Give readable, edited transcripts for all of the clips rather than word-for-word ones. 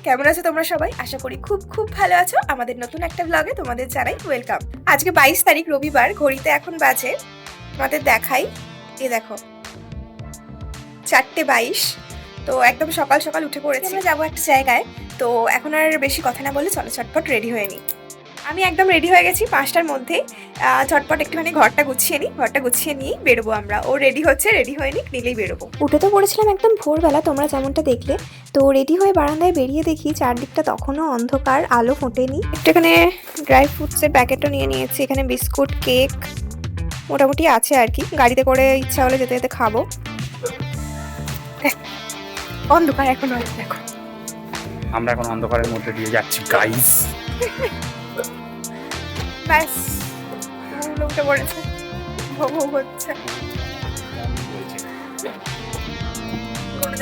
কেমন আছো তোমরা সবাই? আশা করি খুব খুব ভালো আছো। আমাদের নতুন একটা ব্লগে তোমাদের জানাই ওয়েলকাম। আজকে 22 তারিখ রবিবার, ঘড়িতে এখন বাজে, তোমাদের দেখাই, দেখো 4:22। তো একদম সকাল সকাল উঠে পড়েছি, আমরা যাবো একটা জায়গায়। তো এখন আর বেশি কথা না বলে চলো চটপট রেডি হয়ে নিই। আমি একদম রেডি হয়ে গেছি 5টার মধ্যেই। চটপট একটুখানি ঘরটা গুছিয়ে নিয়েই বেরোবো আমরা। ও রেডি হচ্ছে, রেডি হয়ে নিলেই বেরোবো। উঠে তো পড়েছিলাম একদম ভোরবেলা, তোমরা যেমনটা দেখলে। তো রেডি হয়ে বারান্দায় বেরিয়ে দেখি চারদিকটা তখনও অন্ধকার, আলো ফোটেনি। এখানে ড্রাই ফ্রুটসের প্যাকেটও নিয়ে নিয়েছি, এখানে বিস্কুট, কেক মোটামুটি আছে আর কি। গাড়িতে করে ইচ্ছা হলে যেতে যেতে খাবো। অন্ধকার এখন দেখো, আমরা এখন অন্ধকারের মধ্যে দিয়ে যাচ্ছি গাইস। ব্যাস উঠে পড়েছে, ভোগ হচ্ছে।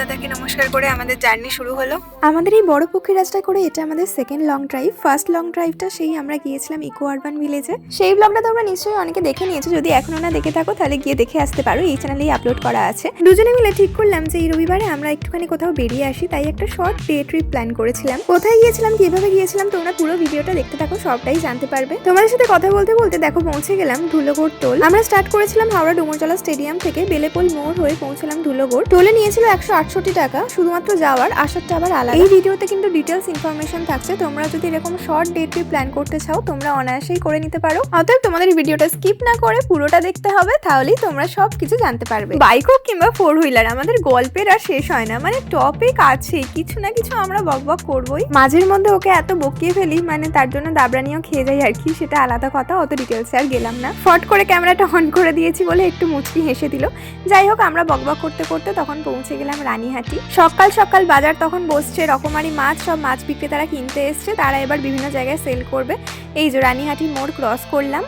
দাদাকে নমস্কার করে আমাদের জার্নি শুরু হলো। আমাদের এই বড় পক্ষী রাস্তায় করে এটা আমাদের second long drive. First long ড্রাইভটা সেই আমরা গিয়েছিলাম ইকো আরবান ভিলেজে। সেই ব্লগটা তোমরা নিশ্চয়ই অনেকে দেখে নিয়েছো, যদি এখনো না দেখে থাকো তাহলে গিয়ে দেখে আসতে পারো, এই চ্যানেলেই আপলোড করা আছে। দুজনে মিলে ঠিক করলাম যে এই রবিবারে আমরা একটুখানি কোথাও বেরিয়ে আসি, তাই একটা শর্ট ডে ট্রিপ প্ল্যান করেছিলাম। কোথায় গিয়েছিলাম, কিভাবে গিয়েছিলাম, তোমরা পুরো ভিডিওটা দেখতে থাকো, সবটাই জানতে পারবে। তোমাদের সাথে কথা বলতে বলতে দেখো পৌঁছে গেলাম ধুলোগড় টোল। আমরা স্টার্ট করেছিলাম হাওড়া ডুমুরজলা স্টেডিয়াম থেকে, বেলেপোল মোড় হয়ে পৌঁছলাম ধুলোগড়। টোলে নিয়েছিল 168 টাকা, শুধুমাত্র যাওয়ার, আসারটা আবার আলাদা। এই ভিডিওতে কিন্তু ডিটেলস ইনফরমেশন থাকছে, তোমরা যদি এরকম শর্ট ডে ট্রিপ প্ল্যান করতে চাও তোমরা অনায়াসেই করে নিতে পারো। অতএব তোমাদের এই ভিডিওটা স্কিপ না করে পুরোটা দেখতে হবে, তাহলেই তোমরা সবকিছু জানতে পারবে। বাইক হোক কিংবা 4 হুইলার, আমাদের গল্পের আর শেষ হয় না, মানে টপিক আছে কিছু না কিছু, আমরা বকবক করবোই। মাঝের মধ্যে ওকে এত বকিয়ে ফেলি, মানে তার জন্য দাবরানিও খেয়ে যাই আর কি, সেটা আলাদা কথা, অত ডিটেলসে আর গেলাম না। ফট করে ক্যামেরাটা অন করে দিয়েছি বলে একটু মুচকি হেসে দিল। যাই হোক, আমরা বকবক করতে করতে তখন পৌঁছে গেলাম রানীহাটি। সকাল সকাল বাজার তখন বসছে, রকমারি মাছ, সব মাছ বিক্রেতারা কিনতে এসছে, তারা এবার বিভিন্ন জায়গায় সেল করবে। এই যে রানীহাটি মোড় ক্রস করলাম।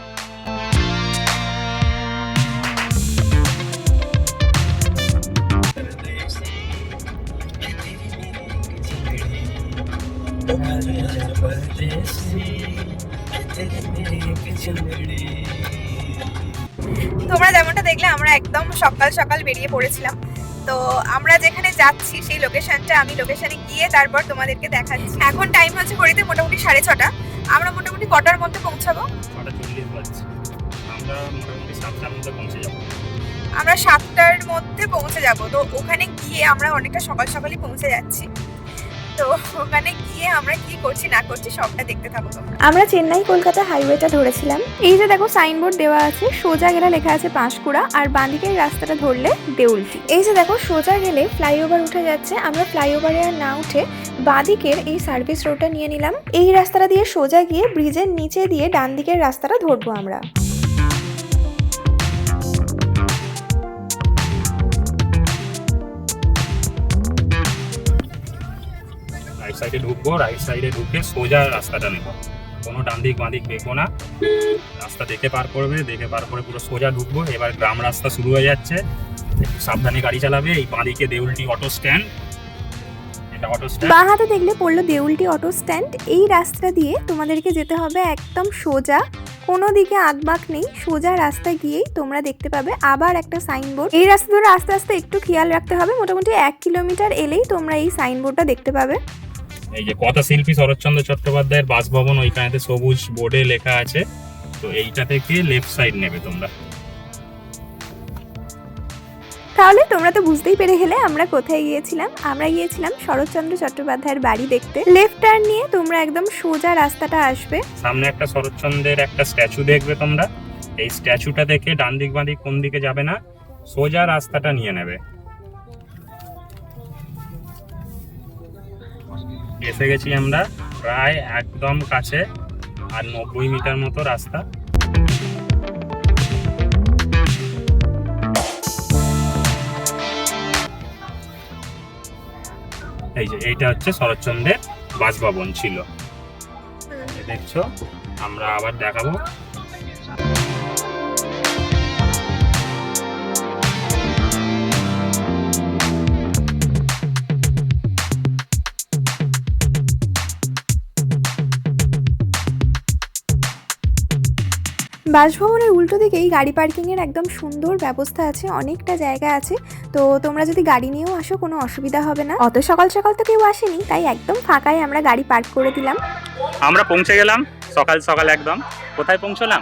তোমরা যেমনটা দেখলে আমরা একদম সকাল সকাল বেরিয়ে পড়েছিলাম। তো আমরা যেখানে যাচ্ছি সেই লোকেশনটা আমি লোকেশনে গিয়ে তারপর তোমাদেরকে দেখাচ্ছি। এখন টাইম হচ্ছে ঘড়িতে মোটামুটি 6:30। আমরা মোটামুটি কটার মধ্যে পৌঁছাবো? 6:40 বাজছে। আমরা মোটামুটি 7টার মধ্যে পৌঁছে যাব। আমরা 7টার মধ্যে পৌঁছে যাব। তো ওখানে গিয়ে আমরা অনেকটা সকাল সকালই পৌঁছে যাচ্ছি। তো ওখানে গিয়ে আমরা কি করছি না করছি সবটা দেখতে থাকো তোমরা। আমরা চেন্নাই কলকাতা হাইওয়েটা ধরেছিলাম। এই যে দেখো সাইনবোর্ড দেওয়া আছে, সোজা গেলে লেখা আছে পাঁশকুড়া, আর বাঁদিকের রাস্তাটা ধরলে দেউলটি। এই যে দেখো সোজা গেলে ফ্লাইওভার উঠে যাচ্ছে, আমরা ফ্লাইওভারে আর না উঠে বাঁদিকের এই সার্ভিস রোডটা নিয়ে নিলাম। এই রাস্তাটা দিয়ে সোজা গিয়ে ব্রিজের নিচে দিয়ে ডান দিকের রাস্তাটা ধরবো আমরা। রাইট সাইডে ঢুকবো, রাইট সাইডে ঢুকে সোজা রাস্তাটা নেব, কোনো ডান দিক বাঁ দিক দেখবো না, রাস্তা দেখে পার করবে, দেখে পার করে পুরো সোজা ঢুকবো। এবার গ্রাম রাস্তা শুরু হয়ে যাচ্ছে, একটু সাবধানে গাড়ি চালাবে। এই বাঁ দিকে দেউলটি অটো স্ট্যান্ড, এটা অটো স্ট্যান্ড। বাঁ হাতে দেখলে পড়লো দেউলটি অটো স্ট্যান্ড। এই রাস্তা দিয়ে তোমাদেরকে যেতে হবে একদম সোজা, কোনো দিকে আঁকবাঁক নেই, সোজা রাস্তা গিয়েই তোমরা দেখতে পাবে আবার একটা সাইনবোর্ড। এই রাস্তা ধরে আস্তে আস্তে একটু খেয়াল রাখতে হবে, মোটামুটি 1 কিলোমিটার এলেই তোমরা এই সাইনবোর্ডটা দেখতে পাবে। এই যে কথা শিল্পী শরৎচন্দ্র চট্টোপাধ্যায়ের বাসভবন, ওইখানেতে সবুজ বোর্ডে লেখা আছে। তো এইটা থেকে লেফট সাইড নেবে তোমরা। তাহলে তোমরা তো বুঝতেই পেরে গেলে আমরা কোথায় গিয়েছিলাম। আমরা গিয়েছিলাম শরৎচন্দ্র চট্টোপাধ্যায়ের বাড়ি দেখতে। লেফট টার্ন নিয়ে তোমরা একদম সোজা রাস্তাটা আসবে, সামনে একটা শরৎচন্দ্রের একটা স্ট্যাচু দেখবে তোমরা। এই স্ট্যাচুটা দেখে ডান দিক বাঁ দিক কোন দিকে যাবে না, সোজা রাস্তাটা নিয়ে নেবে। এসে গেছি আমরা প্রায় একদম কাছে, আর 90 মিটার মতো রাস্তা। এই যে এইটা হচ্ছে শরৎচন্দ্রের বাসভবন ছিল, দেখছো। আমরা আবার দেখাবো। বাসভবনের উল্টো দিকেই গাড়ি পার্কিংয়ের একদম সুন্দর ব্যবস্থা আছে, অনেকটা জায়গা আছে। তো তোমরা যদি গাড়ি নিয়েও আসো কোনো অসুবিধা হবে না। অত সকাল সকাল তো কেউ আসেনি, তাই একদম ফাঁকায় আমরা গাড়ি পার্ক করে দিলাম। আমরা পৌঁছে গেলাম সকাল সকাল একদম। কোথায় পৌঁছলাম?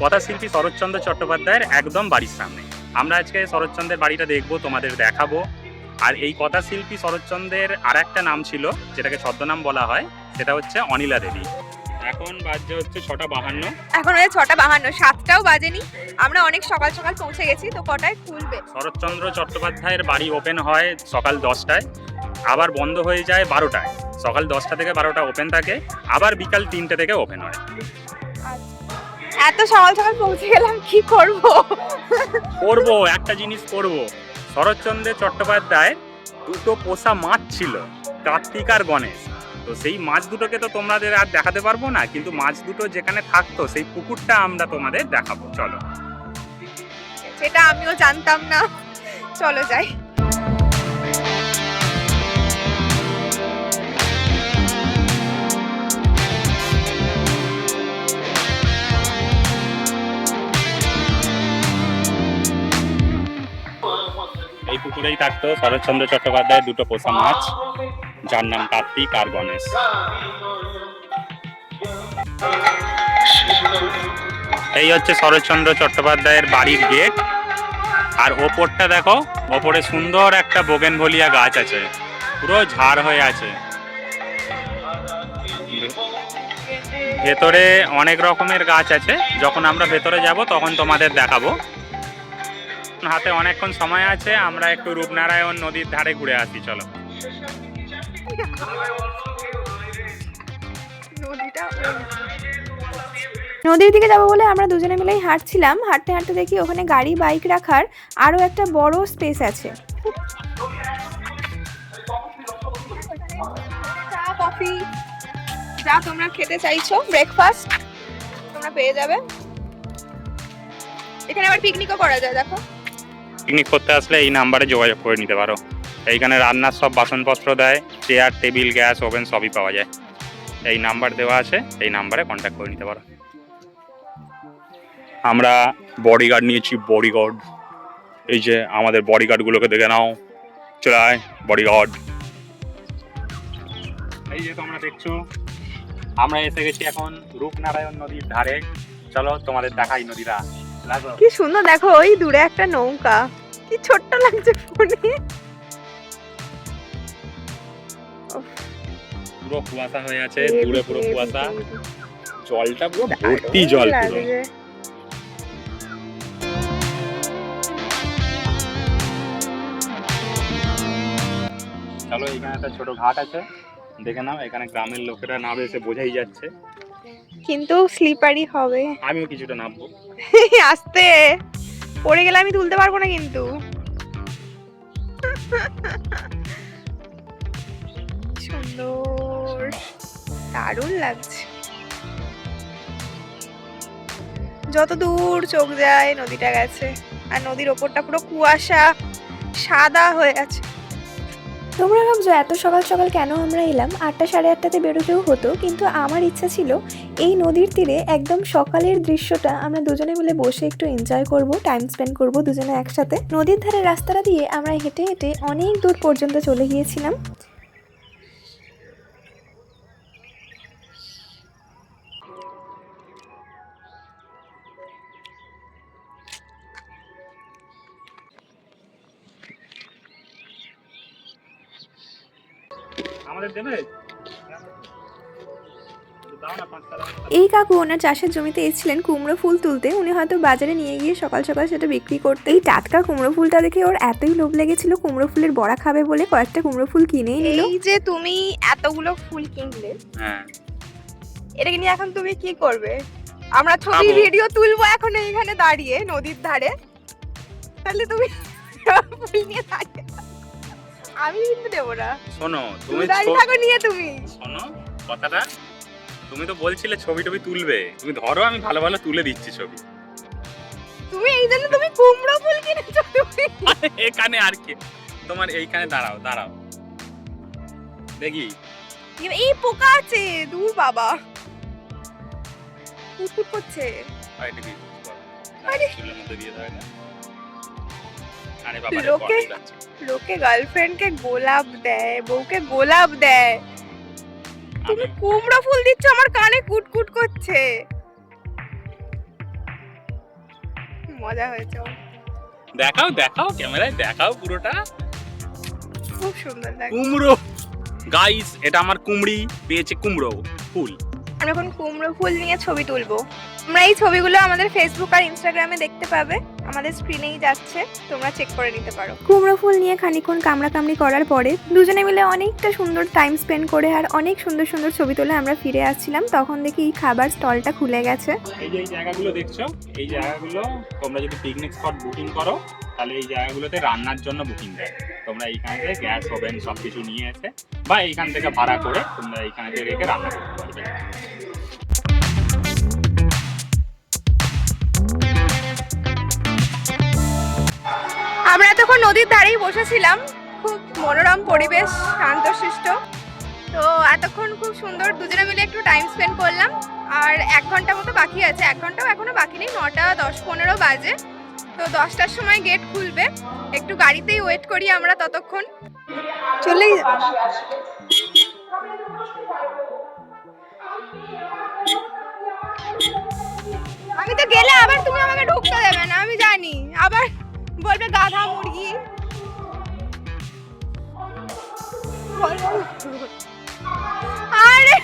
কথাশিল্পী শরৎচন্দ্র চট্টোপাধ্যায়ের একদম বাড়ির সামনে। আমরা আজকে শরৎচন্দ্রের বাড়িটা দেখবো, তোমাদের দেখাবো। আর এই কথাশিল্পী শরৎচন্দ্রের আর একটা নাম ছিল, যেটাকে ছদ্মনাম বলা হয়, সেটা হচ্ছে অনিলা দেবী। এখন বাজে হচ্ছে 6:52। এখন ওই 6:52, 7টাও বাজেনি। আমরা অনেক সকাল সকাল পৌঁছে গেছি। তো কটায় খুলবে? শরৎচন্দ্র চট্টোপাধ্যায়ের বাড়ি ওপেন হয় সকাল 10টায়, আবার বন্ধ হয়ে যায় 12টায়। সকাল 10টা থেকে 12টা ওপেন থাকে, আবার বিকাল 3টে থেকে ওপেন হয়। এত সকাল সকাল পৌঁছে গেলাম, কি করব? করবো একটা জিনিস করব। শরৎচন্দ্র চট্টোপাধ্যায় দুটো পোষা মাছ ছিল, কার্তিক আর গণেশ। তো সেই মাছ দুটোকে তো তোমাদের আর দেখাতে পারবো না, কিন্তু মাছ দুটো যেখানে থাকতো সেই পুকুরটা আমরা তোমাদের দেখাবো। চলো। সেটা আমিও জানতাম না। চলো যাই। এই পুকুরেই থাকতো শরৎচন্দ্র চট্টোপাধ্যায়ের দুটো পোষা মাছ, যার নাম কার্তিক আর গণেশ। এই হচ্ছে শরৎচন্দ্র চট্টোপাধ্যায়ের বাড়ির গেট। আর ওপরটা দেখো, ওপরে সুন্দর একটা বোগেনভেলিয়া গাছ আছে, পুরো ঝাড় হয়ে আছে। ভেতরে অনেক রকমের গাছ আছে, যখন আমরা ভেতরে যাব তখন তোমাদের দেখাবো। হাতে অনেকক্ষণ সময় আছে, আমরা একটু রূপনারায়ণ নদীর ধারে ঘুরে আসি। চলো। নদীর দিকে যাবো বলে আমরা দুজনে মিলেই হাঁটছিলাম। হাঁটতে হাঁটতে দেখি ওখানে গাড়ি বাইক রাখার আরও একটা বড় স্পেস আছে। চা কফি যা তোমরা খেতে চাইছো, ব্রেকফাস্ট তোমরা পেয়ে যাবে। এখানে আবার পিকনিকও করা যায়। দেখো, পিকনিক করতে আসলে এই নাম্বারে যোগাযোগ করে নিতে পারো। এইখানে রান্নার সব বাসনপত্র দেয়, চেয়ার, টেবিল, গ্যাস, ওভেন সবই পাওয়া যায়। এই নাম্বার দেওয়া আছে, এই নাম্বারে কন্ট্যাক্ট করে নিতে পারো। আমরা বডিগার্ড নিয়েছি, বডিগার্ড। এই যে আমাদের বডিগার্ডগুলোকে দেখে নাও, চলে আয় বডিগার্ড। এই যে তোমরা দেখছো, আমরা এসে গেছি এখন রূপনারায়ণ নদীর ধারে। চলো তোমাদের দেখাই নদীটা। কি সুন্দর। দেখো ওই দূরে একটা নৌকা, কি ছোট্ট লাগছে ফোনে। পুরো কুয়াশা হয়ে আছে, দূরে পুরো কুয়াশা, জলটা পুরো ভর্তি জল পুরো। চলো, এখানে একটা ছোট ঘাট আছে, দেখে নাও। এখানে গ্রামের লোকেরা নামে এসে বোঝাই যাচ্ছে, কিন্তু স্লিপারি হবে। আমিও কিছুটা নামবো। আস্তে পড়ে গেলে আমি তুলতে পারবো না কিন্তু। সুন্দর, দারুণ লাগছে। যত দূর চোখ যায় নদীটা গেছে, আর নদীর ওপরটা পুরো কুয়াশা সাদা হয়ে আছে। তোমরা ভাবছো এত সকাল সকাল কেন আমরা এলাম? 8টা সাড়ে 8টাতে বেরোলেও হতো, কিন্তু আমার ইচ্ছা ছিল এই নদীর তীরে একদম সকালের দৃশ্যটা আমরা দুজনে মিলে বসে একটু এনজয় করব, টাইম স্পেন্ড করব দুজনে একসাথে। নদীর ধারে রাস্তাটা দিয়ে আমরা হেঁটে হেঁটে অনেক দূর পর্যন্ত চলে গিয়েছিলাম। আমাদের দেবে? এই কাকু ওনার চাষের জমিতে এসেছিলেন কুমড়ো ফুল তুলতে। উনি হয়তো বাজারে নিয়ে গিয়ে সকাল সকাল সেটা বিক্রি করতে। এই টাটকা কুমড়ো ফুলটা দেখে ওর এতই লোভ লেগেছিল কুমড়ো ফুলের বড়া খাবে বলে কয়েকটা কুমড়ো ফুল কিনেই নিল। এই যে তুমি এতগুলো ফুল কিনলে, হ্যাঁ, এটাকে নিয়ে এখন তুমি কি করবে? আমরা ছবি খাবো। ভিডিও তুলবো এখন এইখানে দাঁড়িয়ে নদীর ধারে, তাহলে তুমি ফুল নিয়ে দাঁড়িয়ে থাকো। আমি কিন্তু দেবো না। শোনো, তুমি তুমি দাঁড়িয়ে থাকো নিয়ে। তুমি শোনো কথাটা, তুমি তো বলছিলে ছবি টবি তুলবে, তুমি ধরো, আমি ভালো ভালো তুলে দিচ্ছি ছবি। তুমি এই জন্য তুমি কুমড়ো ফুল কিনেছো তুমি। এখানে আর কি, তোমার এইখানে দাঁড়াও দাঁড়াও দেখি। এই পোকা আছে, দূর বাবা। কুটকুট করছে। আর এটা কি আরে। চুলের মধ্যে দিয়ে দেয় না। আরে বাবা রে, লোকে বড়ই যাচ্ছে। লোকে গার্লফ্রেন্ডকে গোলাপ দেয়, বউকে গোলাপ দেয়, তুমি কুমড়ো ফুল দিচ্ছ, আমার কানে কুটকুট করছে। মজা হয়েছে, দেখাও দেখাও ক্যামেরায় দেখাও পুরোটা। খুব সুন্দর লাগে। কুমড়ো গাইস, এটা আমার কুমড়ি পেয়েছে কুমড়ো ফুল। আমরা এখন কুমড়ো ফুল নিয়ে ছবি তুলবো। তোমরা এই ছবিগুলো আমাদের ফেসবুক আর ইনস্টাগ্রামে দেখতে পাবে, আমাদের স্ক্রিনেই যাচ্ছে, তোমরা চেক করে নিতে পারো। কুমড়ো ফুল নিয়ে খানিকক্ষণ কামড়াকামড়ি করার পরে দুজনে মিলে অনেকটা সুন্দর টাইম স্পেন্ড করে আর অনেক সুন্দর সুন্দর ছবি তুলে আমরা ফিরে আসছিলাম। তখন দেখি এই খাবার স্টলটা খুলে গেছে। এই যে এই জায়গাগুলো দেখছো, এই জায়গাগুলো তোমরা যদি পিকনিক স্পট বুকিং করো তাহলে এই জায়গাগুলোতে রান্নার জন্য বুকিং দেয়। তোমরা এইখান থেকে গ্যাস ওভেন সব কিছু নিয়ে এসে বা এইখান থেকে ভাড়া করে তোমরা এইখানে রেখে রান্না করতে পারবে। আমরা তখন নদীর ধারেই বসেছিলাম, খুব মনোরম পরিবেশ, শান্তশিষ্ট। তো এতক্ষণ খুব সুন্দর দুজনে মিলে একটু টাইম স্পেন্ড করলাম। আর 1 ঘন্টা মতো বাকি আছে, 1 ঘন্টাও এখনো বাকি নেই, 9টা 10-15 বাজে। তো 10টার সময় গেট খুলবে, একটু গাড়িতেই ওয়েট করি আমরা ততক্ষণ। চলেই যাব। আমি তো গেলে আবার তুমি আমাকে ঢুকতে দেবে না, আমি জানি, আবার বলবে গাধা মুরগি। আরে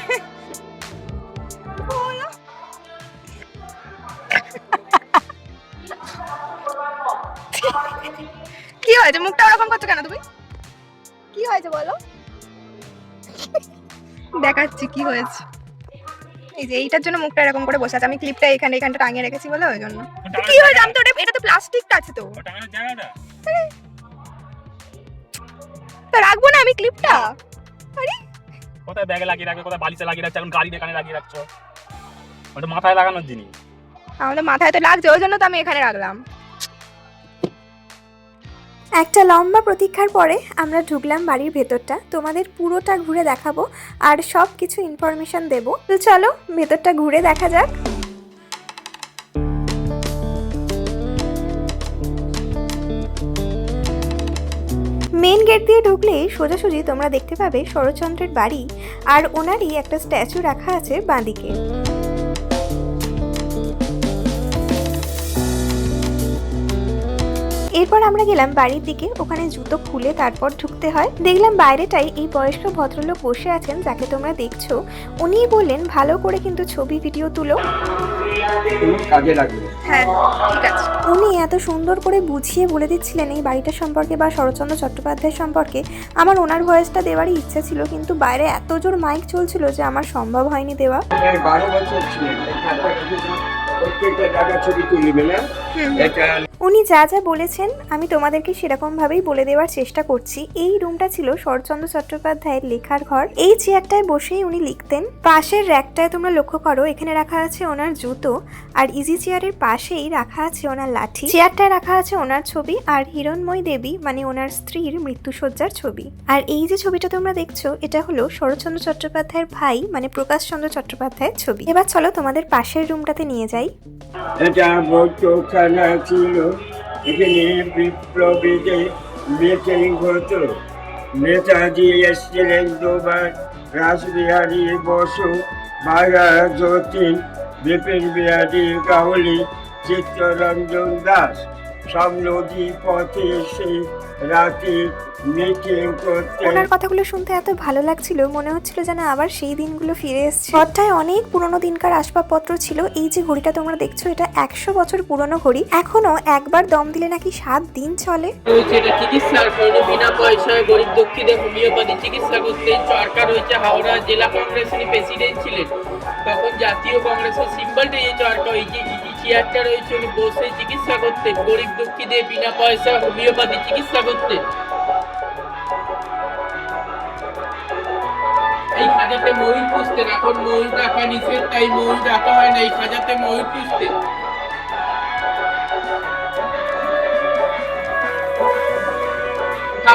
বলো। কি হয়েছে, মুখটা ওরকম করছো কেন তুমি? কি হয়েছে বলো, দেখাচ্ছি কি হয়েছে। এই যে এইটার জন্য মুখটা এরকম করে বসে আছে, আমি ক্লিপটা এখানটা টাঙিয়ে রেখেছি বলে ওই জন্য। কি হয়েছে, আমি তো এটা তো প্লাস্টিকটা আছে তো, তো রাখবো না আমি ক্লিপটা। আরে কোথায় ব্যাগে লাগিয়ে রাখবে, কোথায় বালিশে লাগিয়ে রাখছো, এখন গাড়ির এখানে লাগিয়ে রাখছো। ওটা মাথায় লাগানোর জিনিস। আমাদের মাথায় তো লাগছে, ওই জন্য তো আমি এখানে রাখলাম। একটা লম্বা প্রতীক্ষার পরে আমরা ঢুকলাম বাড়ির ভেতরটা। তোমাদের পুরোটা ঘুরে দেখাবো আর সব কিছু ইনফরমেশন দেবো। তো চলো ভেতরটা ঘুরে দেখা যাক। মেন গেট দিয়ে ঢুকলেই সোজাসুজি তোমরা দেখতে পাবে শরৎচন্দ্রের বাড়ি, আর ওনারই একটা স্ট্যাচু রাখা আছে বাঁদিকে। এরপর আমরা গেলাম বাড়ির দিকে, ওখানে জুতো খুলে তারপর ঢুকতে হয়। দেখলাম বাইরেটাই এই বয়স্ক ভদ্রলোক বসে আছেন যাকে তোমরা দেখছো। উনিই বললেন ভালো করে কিন্তু ছবি ভিডিও তুলো, কাজে লাগবে। হ্যাঁ ঠিক আছে। উনি এত সুন্দর করে বুঝিয়ে বলে দিচ্ছিলেন এই বাড়িটা সম্পর্কে বা শরৎচন্দ্র চট্টোপাধ্যায় সম্পর্কে। আমার ওনার ভয়েসটা দেওয়ারই ইচ্ছা ছিল, কিন্তু বাইরে এত জোর মাইক চলছিল যে আমার সম্ভব হয়নি দেওয়া। 12 বছর ছিলেন, প্রত্যেকটা জায়গা ছবি তুলিবে না। এটা উনি যা যা বলেছেন আমি তোমাদেরকে সেরকম ভাবেই বলে দেওয়ার চেষ্টা করছি। এই রুমটা ছিল শরৎচন্দ্র চট্টোপাধ্যায়ের লেখার ঘর। এই চেয়ারটায় বসেই উনি লিখতেন। পাশের র্যাকটায় তোমরা লক্ষ্য করো, এখানে রাখা আছে ওনার জুতো, আর ইজি চেয়ারের পাশেই রাখা আছে ওনার লাঠি। চেয়ারটায় রাখা আছে ওনার ছবি আর হিরণময়ী দেবী মানে ওনার স্ত্রীর মৃত্যুশয্যার ছবি। আর এই যে ছবিটা তোমরা দেখছো এটা হলো শরৎচন্দ্র চট্টোপাধ্যায়ের ভাই মানে প্রকাশচন্দ্র চট্টোপাধ্যায়ের ছবি। এবার চলো তোমাদের পাশের রুমটাতে নিয়ে যাই। এটা বৈঠকখানা ছিল, এখানে বিপ্লবীদের মিটিং হতো। নেতাজি এসেছিলেন দুবার, রাসবিহারী বসু, মায়া যতীন, বিপিন বিহারী গাঙ্গুলি, চিত্তরঞ্জন দাস সব নদী পথে এসে রাতে মিটিং করতেন। ওনার কথাগুলো শুনতে এত ভালো লাগছিল, মনে হচ্ছিল যেন আবার সেই দিনগুলো ফিরে এসেছে। ঘরটায় অনেক পুরনো দিনকার আসবাবপত্র ছিল। এই যে ঘড়িটা তোমরা দেখছো এটা 100 বছর পুরনো ঘড়ি, এখনো একবার দম দিলে নাকি 7 দিন চলে। এটা চিকিৎসার জন্য বিনা পয়সায় গরিব দুঃখীদের হোমিওপ্যাথি চিকিৎসা করতেন। সরকার হয়েছে হাওড়া জেলা কংগ্রেসের প্রেসিডেন্ট ছিলেন, তখন জাতীয় কংগ্রেসের সিম্বলটা এই চরকা, এই যে চেয়ারটা রয়েছে উনি বসে চিকিৎসা করতেন, গরিব দুঃখীদের বিনা পয়সা হোমিওপ্যাথি চিকিৎসা করতেন। এই খাঁচাতে ময়ূর পুষতেন, এখন ময়ূর রাখা নিষেধ, তাই ময়ূর রাখা হয় না, এই খাঁচাতে ময়ূর পুষতেন।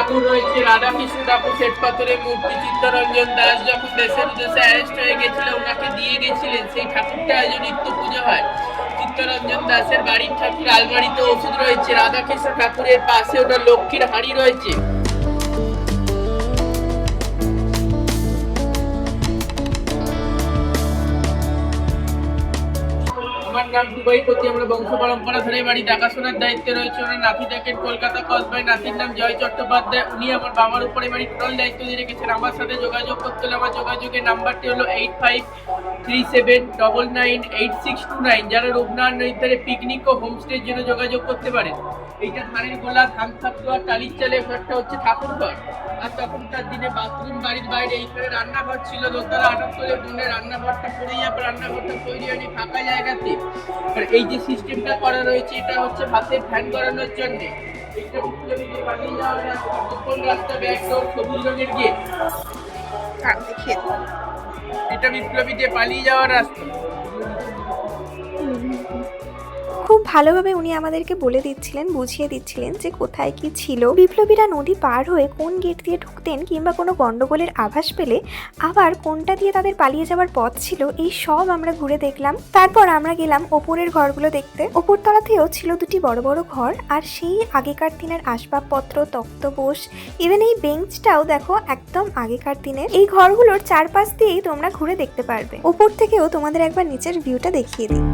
ঠাকুর রয়েছে, রাধাকৃষ্ণ ঠাকুর, শ্বেতপাথরের মূর্তি, চিত্তরঞ্জন দাস যখন দেশের উদ্দেশ্যে অ্যারেস্ট হয়ে গেছিল ওনাকে দিয়ে গেছিলেন, সেই ঠাকুরটা আজ নিত্য পুজো হয়। চিত্তরঞ্জন দাসের বাড়ির ঠাকুর আলমারিতে ওষুধ রয়েছে, রাধাকৃষ্ণ ঠাকুরের পাশে ওটা লক্ষ্মীর হাঁড়ি রয়েছে। আমার নাম দুবাইপতি, আমরা বংশ পরম্পরা ধরে বাড়ি দেখাশোনার দায়িত্বে রয়েছে। ওনার নাতি দেখেন কলকাতা কসবায়, নাতির নাম জয় চট্টোপাধ্যায়। উনি আমার বাবার উপরে বাড়ি টোটাল দায়িত্ব দিয়ে রেখেছেন। আমার সাথে যোগাযোগ করতে হলে আমার যোগাযোগের নাম্বারটি হলো 8537998629। যারা রূপনারায়ণ নদীর পিকনিক ও হোমস্টের জন্য যোগাযোগ করতে পারেন। এইটা ধানের গোলা, ধান থাকতো আর টালির চালে, একটা হচ্ছে ঠাকুর ঘর। আর তখনকার দিনে বাথরুম বাড়ির বাইরে, এইখানে রান্নাঘর ছিল, দোতলা 78 বনের রান্নাঘরটা পড়ে যাবে, রান্নাঘরটা তৈরি হয়নি ফাঁকা জায়গাতে। আর এই যে সিস্টেমটা করা রয়েছে এটা হচ্ছে ভাতের ফ্যান করানোর জন্য। এটা বিপ্লবীদের পাঠিয়ে যাওয়ার রাস্তা, কোন রাস্তা, ব্যাক রোড, সবুজ রঙের গেট। এটা বিপ্লবীদের পালিয়ে যাওয়ার রাস্তা। খুব ভালোভাবে উনি আমাদেরকে বলে দিচ্ছিলেন, বুঝিয়ে দিচ্ছিলেন যে কোথায় কি ছিল, বিপ্লবীরা নদী পার হয়ে কোন গেট দিয়ে ঢুকতেন, কিংবা কোনো গন্ডগোলের আভাস পেলে আবার কোনটা দিয়ে তাদের পালিয়ে যাওয়ার পথ ছিল, এই সব আমরা ঘুরে দেখলাম। তারপর আমরা গেলাম ওপরের ঘরগুলো দেখতে। ওপরতলাতেও ছিল দুটি বড় বড় ঘর, আর সেই আগেকার দিনের আসবাবপত্র, তক্তপোষ, ইভেন এই বেঞ্চটাও দেখো একদম আগেকার দিনের। এই ঘরগুলোর চারপাশ দিয়েই তোমরা ঘুরে দেখতে পারবে। ওপর থেকেও তোমাদের একবার নিচের ভিউটা দেখিয়ে দিই।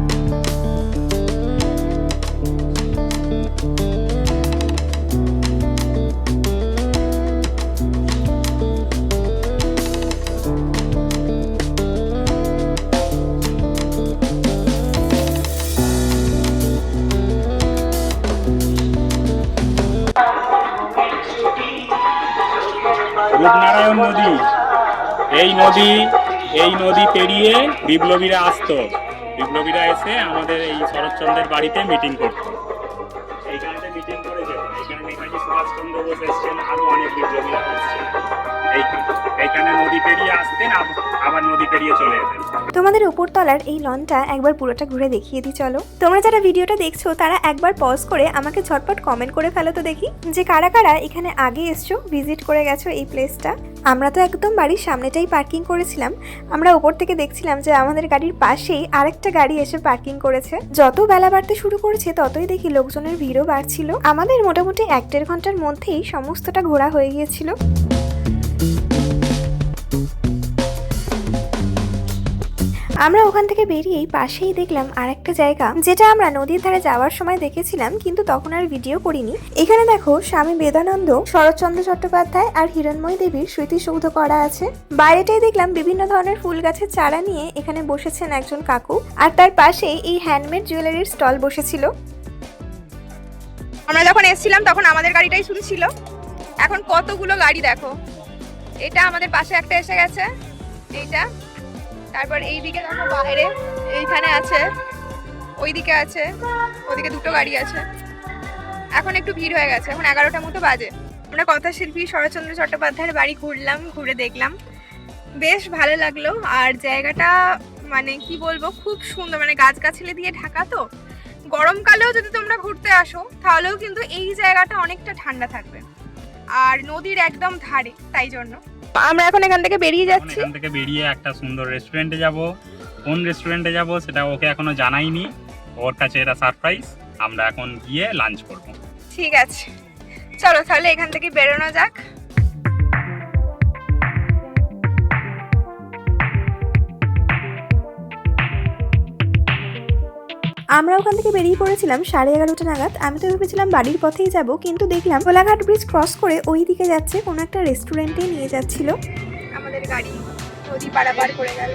রূপনারায়ণ নদী, এই নদী পেরিয়ে বিপ্লবীরা আসতো। বিপ্লবীরা এসে আমাদের এই শরৎচন্দ্রের বাড়িতে মিটিং করতো। এইখানে মিটিং করে যেত। এখানে নেতাজি সুভাষচন্দ্র বোস এসছেন, আরো অনেক বিপ্লবীরা এসছেন। এইখানে নদী পেরিয়ে আসতেন, আবার নদী পেরিয়ে চলে যেতেন। তোমাদের উপরতলার এই লনটা একবার পুরোটা ঘুরে দেখিয়ে দিই চলো। তোমরা যারা ভিডিওটা দেখছো তারা একবার পজ করে আমাকে ঝটপট কমেন্ট করে ফেলো তো দেখি, যে কারা কারা এখানে আগে এসছো, ভিজিট করে গেছো এই প্লেসটা। আমরা তো একদম বাড়ির সামনেটাই পার্কিং করেছিলাম। আমরা উপর থেকে দেখছিলাম যে আমাদের গাড়ির পাশেই আরেকটা গাড়ি এসে পার্কিং করেছে। যত বেলা বাড়তে শুরু করেছে ততই দেখি লোকজনের ভিড়ও বাড়ছিল। আমাদের মোটামুটি 1-1.5 ঘন্টার মধ্যেই সমস্তটা ঘোরা হয়ে গিয়েছিল। আমরা ওখান থেকে বেরিয়েই পাশেই দেখলাম আরেকটা জায়গা, যেটা আমরা নদীর ধারে যাওয়ার সময় দেখেছিলাম, কিন্তু তখন আর ভিডিও করিনি। এখানে দেখো স্বামী বেদানন্দ, শরৎচন্দ্র চট্টোপাধ্যায় আর হিরণময়ী দেবীর স্মৃতিসৌধ করা আছে। বাইরেটাই দেখলাম বিভিন্ন ধরনের ফুল গাছের চারা নিয়ে এখানে বসেছেন একজন কাকু, আর তার পাশেই এই হ্যান্ডমেড জুয়েলারির স্টল বসেছিল। আমরা যখন এসেছিলাম তখন আমাদের গাড়িটাই শুধু ছিল, এখন কতগুলো গাড়ি দেখো। এটা আমাদের পাশে একটা এসে গেছে, এইটা। তারপর এইদিকে দেখো বাইরে এইখানে আছে, ওইদিকে আছে, ওইদিকে দুটো গাড়ি আছে। এখন একটু ভিড় হয়ে গেছে, এখন 11টার মতো বাজে। আমরা কথাশিল্পী শরৎচন্দ্র চট্টোপাধ্যায়ের বাড়ি ঘুরলাম, ঘুরে দেখলাম, বেশ ভালো লাগলো। আর জায়গাটা মানে কি বলবো, খুব সুন্দর, মানে গাছগাছালি দিয়ে ঢাকা। তো গরমকালেও যদি তোমরা ঘুরতে আসো তাহলেও কিন্তু এই জায়গাটা অনেকটা ঠান্ডা থাকবে, আর নদীর একদম ধারে, তাই জন্য আমরা এখন এখান থেকে বেরিয়ে যাচ্ছি। এখান থেকে বেরিয়ে একটা সুন্দর রেস্টুরেন্টে যাব। কোন রেস্টুরেন্টে যাব সেটা ওকে এখনো জানাইনি, ওর কাছে এটা সারপ্রাইজ। আমরা এখন গিয়ে লাঞ্চ করব। ঠিক আছে, চলো তাহলে এখান থেকে বেরোনো যাক। আমরা ওখান থেকে বেরিয়ে পড়েছিলাম 11:30 নাগাদ। আমি তো ভেবেছিলাম বাড়ির পথেই যাব, কিন্তু দেখলাম কোলাঘাট ব্রিজ ক্রস করে ওই দিকে যাচ্ছে, কোনো একটা রেস্টুরেন্টে নিয়ে যাচ্ছিল। আমাদের গাড়ি নদী পারাপার করে গেল।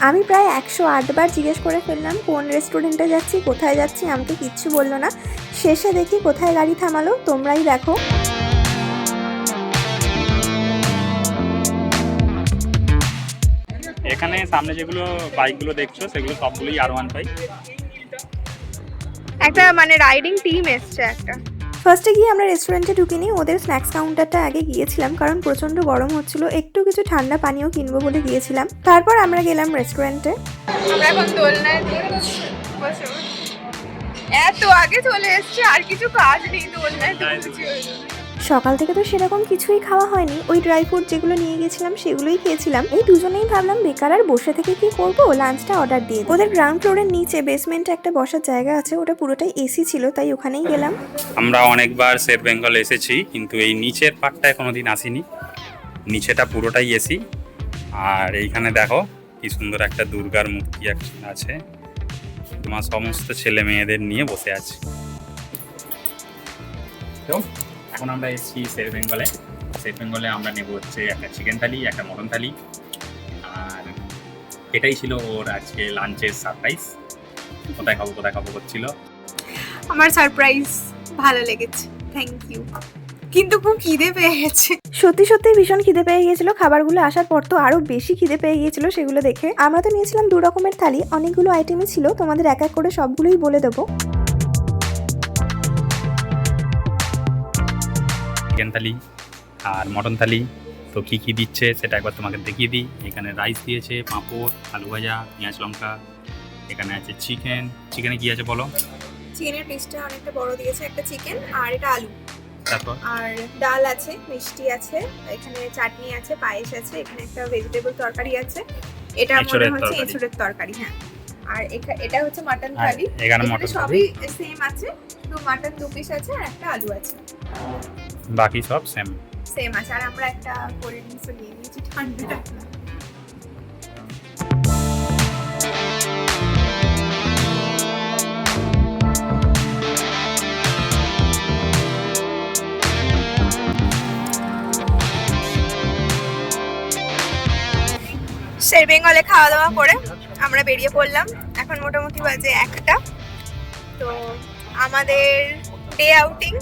আমি প্রায় 108 বার জিজ্ঞেস করে ফেললাম কোন রেস্টুরেন্টে যাচ্ছি, কোথায় যাচ্ছি, আমাকে কিচ্ছু বললো না। শেষে দেখি কোথায় গাড়ি থামালো, তোমরাই দেখো। এখানে সামনে যেগুলো বাইকগুলো দেখছো সেগুলো সবগুলোই R15। একটা মানে রাইডিং টিম এসছে একটা। ফার্স্টে গিয়ে আমরা রেস্টুরেন্টে ঢুকিনি, ওদের স্ন্যাক্স কাউন্টারটা আগে গিয়েছিলাম, কারণ প্রচণ্ড গরম হচ্ছিল, একটু কিছু ঠান্ডা পানীয় কিনবো বলে গিয়েছিলাম। তারপর আমরা গেলাম রেস্টুরেন্টে। আমরা এখন দোলনায় বসে এত আগে চলে এসছে, আর কিছু কাজ নেই দোলনায় দুলছি ওই জন্য। সকাল থেকে তো সেরকম কিছুই খাওয়া হয়নি, ওই ড্রাই ফ্রুট যেগুলো নিয়ে গেছিলাম সেগুলোই খেয়েছিলাম। এই দুজনেই ভাবলাম বেকার আর বসে থেকে কি করবো, লাঞ্চটা অর্ডার দিয়ে দিই। ওদের গ্রাউন্ড ফ্লোরের নিচে বেসমেন্টে একটা বসার জায়গা আছে, ওটা পুরোটাই এসি ছিল, তাই ওখানেই গেলাম। আমরা অনেকবার শের বেঙ্গল এসেছি, কিন্তু এই নিচের পার্টটায় কোনোদিন আসিনি। নিচেটা পুরোটাই এসি। আর এইখানে দেখো কি সুন্দর একটা দুর্গার মূর্তি আছে, তোমার সমস্ত ছেলে মেয়েদের নিয়ে বসে আছে। তো এখন আমরা এসেছি শের বেঙ্গলে। শের বেঙ্গলে আমরা নেব হচ্ছে একটা চিকেন থালি, একটা মটন থালি, আর এটাই ছিল ওর আজকে লাঞ্চের সারপ্রাইজ। কোথায় খাবো করছিল। আমার সারপ্রাইজ ভালো লেগেছে, থ্যাংক ইউ, কিন্তু খুব খিদে পেয়ে গেছে। সত্যি সত্যি ভীষণ খিদে পেয়ে গিয়েছিল। খাবারগুলো আসার পর তো আরো বেশি খিদে পেয়ে গিয়েছিল সেগুলো দেখে। আমরা তো নিয়েছিলাম 2 রকমের থালি, অনেকগুলো আইটেমই ছিল, তোমাদের এক এক করে সবগুলোই বলে দেবো। চিকেন থালি আর মটন থালি, তো কী কী দিচ্ছে সেটা একবার তোমাকে দেখিয়ে দিই। এখানে রাইস দিয়েছে, পাঁপড়, আলু ভাজা, পেঁয়াজ লঙ্কা। এখানে আছে চিকেনে কি আছে বলো? চিকেনের পিসটা অনেকটা বড় দিয়েছে, একটা চিকেন আর এটা আলু, তারপর আর ডাল আছে, মিষ্টি আছে, এখানে চাটনি আছে, পায়েস আছে, এখানে একটা ভেজিটেবল তরকারি আছে, এটা মনে এঁচোড়ের হচ্ছে তরকারি। এঁচোড়ের তরকারি, হ্যাঁ। আর এটা হচ্ছে মাটন আর থালি, এখানে এখানে মটন সবই সেম আছে, তো মাটন 2 পিস আছে আর একটা আলু আছে, বাকি সব সেম। সেম আছে। আর আমরা একটা কোল্ড ড্রিঙ্কসও নিয়ে নিয়েছি ঠান্ডা। শের বেঙ্গলে খাওয়া দাওয়া করে আমরা বেরিয়ে পড়লাম। এখন মোটামুটি বাজে 1টা। তো আমাদের ডে আউটিং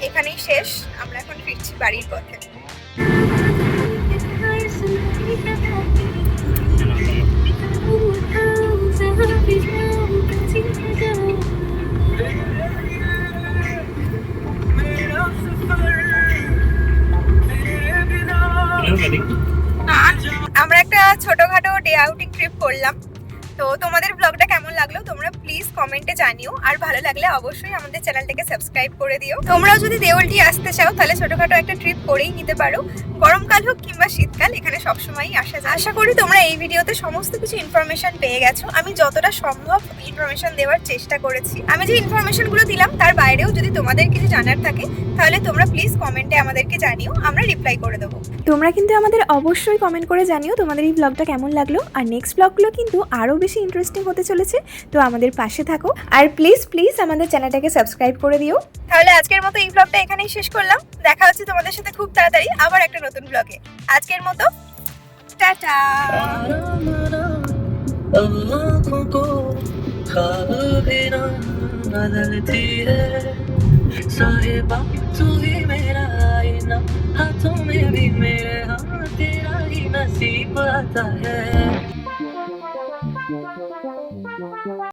এখানেই শেষ, আমরা এখন ফিরছি বাড়ির পথে। আমরা একটা ছোটখাটো ডে আউটিং ট্রিপ করলাম। তো তোমাদের ব্লগটা কেমন লাগলো তোমরা প্লিজ কমেন্টে জানিও, আর ভালো লাগলে অবশ্যই আমাদের চ্যানেলটাকে সাবস্ক্রাইব করে দিও। তোমরাও যদি দেওলটি আসতে চাও তাহলে ছোটখাটো একটা ট্রিপ করেই নিতে পারো, গরমকাল হোক কিংবা শীতকাল, এখানে সবসময়ই আসা যায়। আশা করি তোমরা এই ভিডিওতে সমস্ত কিছু ইনফরমেশন পেয়ে গেছো। আমি যতটা সম্ভব ইনফরমেশন দেওয়ার চেষ্টা করেছি। আমি যে ইনফরমেশনগুলো দিলাম তার বাইরেও যদি তোমাদের কিছু জানার থাকে তাহলে তোমরা প্লিজ কমেন্টে আমাদেরকে জানিও, আমরা রিপ্লাই করে দেবো। তোমরা কিন্তু আমাদের অবশ্যই কমেন্ট করে জানিও তোমাদের এই ব্লগটা কেমন লাগলো। আর নেক্সট ব্লগগুলো কিন্তু আরও বেশি ইন্টারেস্টিং হতে চলেছে, তো আমাদের পাশে থাকো। আর প্লিজ আমাদের চ্যানেলটাকে সাবস্ক্রাইব করে দিও। তাহলে আজকের মতো এই ব্লগটা এখানেই শেষ করলাম। দেখা হচ্ছে তোমাদের সাথে খুব তাড়াতাড়ি আবার একটা নতুন ব্লগে। আজকের মতো টাটা। अब आँखों को ख्वाब भी ना बदलती है साहिबा, तू ही मेरा आईना, हाथों में भी मेरे हाथ तेरा ही नसीब आता है।